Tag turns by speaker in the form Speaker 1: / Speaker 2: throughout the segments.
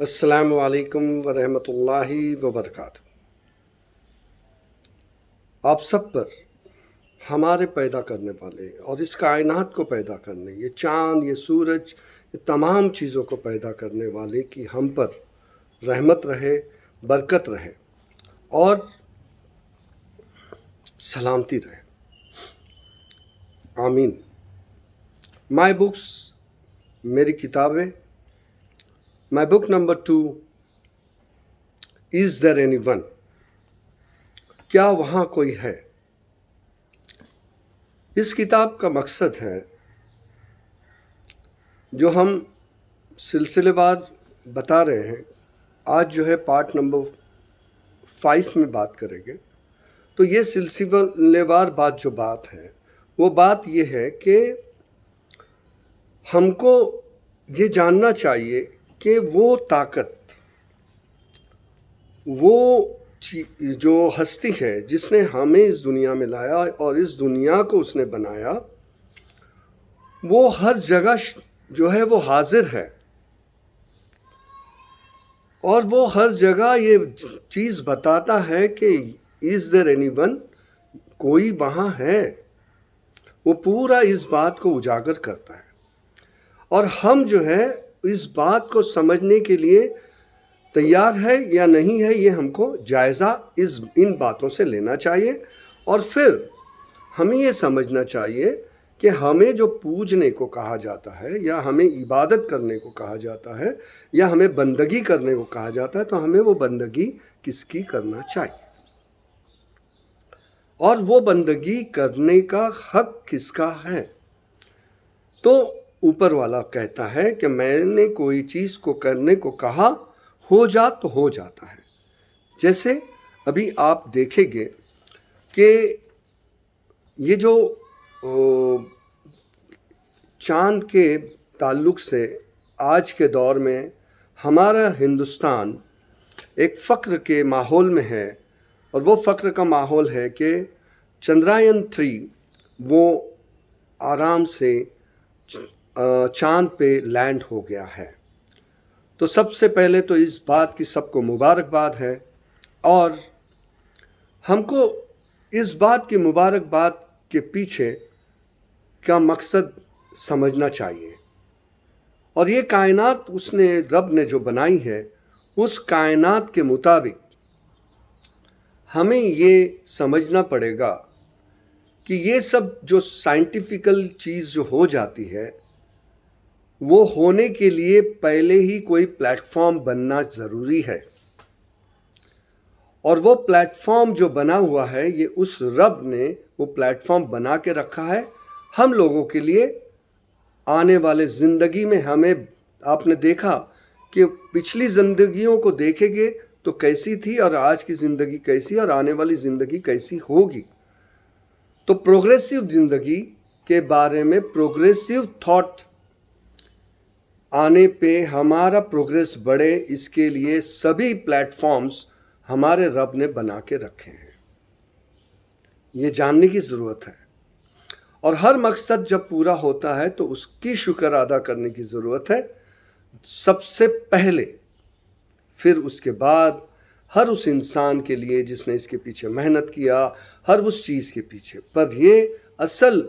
Speaker 1: السلام علیکم ورحمۃ اللہ وبرکاتہ۔ آپ سب پر ہمارے پیدا کرنے والے اور اس کائنات کو پیدا کرنے، یہ چاند، یہ سورج، یہ تمام چیزوں کو پیدا کرنے والے کی ہم پر رحمت رہے، برکت رہے اور سلامتی رہے، آمین۔ مائی بکس، میری کتابیں۔ My book number 2، is there anyone? کیا وہاں کوئی ہے؟ اس کتاب کا مقصد ہے، جو ہم سلسلے وار بتا رہے ہیں، آج جو ہے پارٹ نمبر 5 میں بات کریں گے، تو یہ سلسلے وار جو بات ہے وہ بات یہ ہے کہ ہم کو یہ جاننا چاہیے کہ وہ طاقت، وہ جو ہستی ہے جس نے ہمیں اس دنیا میں لایا اور اس دنیا کو اس نے بنایا، وہ ہر جگہ جو ہے وہ حاضر ہے، اور وہ ہر جگہ یہ چیز بتاتا ہے کہ از دیر اینی ون؟ کوئی وہاں ہے۔ وہ پورا اس بات کو اجاگر کرتا ہے، اور ہم جو ہے اس بات کو سمجھنے کے لیے تیار ہے یا نہیں ہے، یہ ہم کو جائزہ ان باتوں سے لینا چاہیے، اور پھر ہمیں یہ سمجھنا چاہیے کہ ہمیں جو پوجنے کو کہا جاتا ہے، یا ہمیں عبادت کرنے کو کہا جاتا ہے، یا ہمیں بندگی کرنے کو کہا جاتا ہے، تو ہمیں وہ بندگی کس کی کرنا چاہیے، اور وہ بندگی کرنے کا حق کس کا ہے۔ تو اوپر والا کہتا ہے کہ میں نے کوئی چیز کو کرنے کو کہا، ہو جا تو ہو جاتا ہے۔ جیسے ابھی آپ دیکھیں گے کہ یہ جو چاند کے تعلق سے آج کے دور میں ہمارا ہندوستان ایک فخر کے ماحول میں ہے، اور وہ فخر کا ماحول ہے کہ چندریان 3 وہ آرام سے چاند پہ لینڈ ہو گیا ہے۔ تو سب سے پہلے تو اس بات کی سب کو مبارکباد ہے، اور ہم کو اس بات کی مبارکباد کے پیچھے کا مقصد سمجھنا چاہیے، اور یہ کائنات رب نے جو بنائی ہے، اس کائنات کے مطابق ہمیں یہ سمجھنا پڑے گا کہ یہ سب جو سائنٹیفیکل چیز جو ہو جاتی ہے، وہ ہونے کے لیے پہلے ہی کوئی پلیٹ فارم بننا ضروری ہے، اور وہ پلیٹ فارم جو بنا ہوا ہے، یہ اس رب نے وہ پلیٹ فارم بنا کے رکھا ہے ہم لوگوں کے لیے۔ آنے والے زندگی میں ہمیں، آپ نے دیکھا کہ پچھلی زندگیوں کو دیکھیں گے تو کیسی تھی، اور آج کی زندگی کیسی، اور آنے والی زندگی کیسی ہوگی۔ تو پروگریسیو زندگی کے بارے میں پروگریسیو تھاٹ آنے پہ ہمارا پروگریس بڑھے، اس کے لیے سبھی پلیٹ فارمز ہمارے رب نے بنا کے رکھے ہیں۔ یہ جاننے کی ضرورت ہے، اور ہر مقصد جب پورا ہوتا ہے تو اس کی شکر ادا کرنے کی ضرورت ہے سب سے پہلے، پھر اس کے بعد ہر اس انسان کے لیے جس نے اس کے پیچھے محنت کیا، ہر اس چیز کے پیچھے۔ پر یہ اصل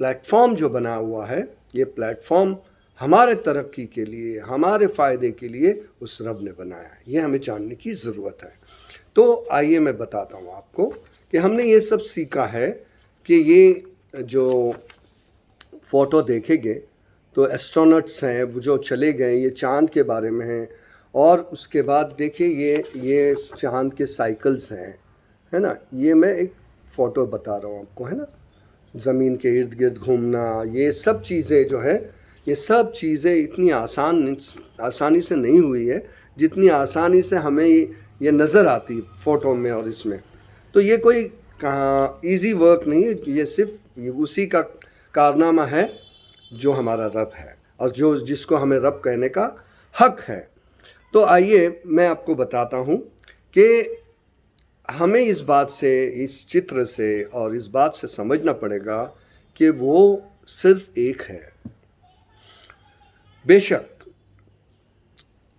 Speaker 1: پلیٹ فارم جو بنا ہوا ہے، یہ پلیٹ فارم ہمارے ترقی کے لیے، ہمارے فائدے کے لیے اس رب نے بنایا ہے، یہ ہمیں جاننے کی ضرورت ہے۔ تو آئیے میں بتاتا ہوں آپ کو کہ ہم نے یہ سب سیکھا ہے کہ یہ جو فوٹو دیکھیں گے تو ایسٹرونٹس ہیں وہ جو چلے گئے، یہ چاند کے بارے میں ہیں، اور اس کے بعد دیکھیے یہ چاند کے سائیکلز ہیں، ہے نا۔ یہ میں ایک فوٹو بتا رہا ہوں آپ کو، ہے نا، زمین کے ارد گرد گھومنا، یہ سب چیزیں جو ہے، یہ سب چیزیں اتنی آسانی سے نہیں ہوئی ہے جتنی آسانی سے ہمیں یہ نظر آتی فوٹو میں اور اس میں۔ تو یہ کوئی ایزی ورک نہیں ہے، یہ صرف اسی کا کارنامہ ہے جو ہمارا رب ہے، اور جس کو ہمیں رب کہنے کا حق ہے۔ تو آئیے میں آپ کو بتاتا ہوں کہ ہمیں اس بات سے، اس چتر سے اور اس بات سے سمجھنا پڑے گا کہ وہ صرف ایک ہے۔ بے شک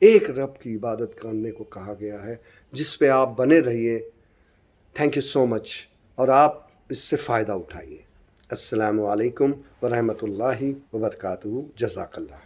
Speaker 1: ایک رب کی عبادت کرنے کو کہا گیا ہے، جس پہ آپ بنے رہیے۔ تھینک یو سو مچ، اور آپ اس سے فائدہ اٹھائیے۔ السلام علیکم ورحمۃ اللہ وبرکاتہ۔ جزاک اللہ۔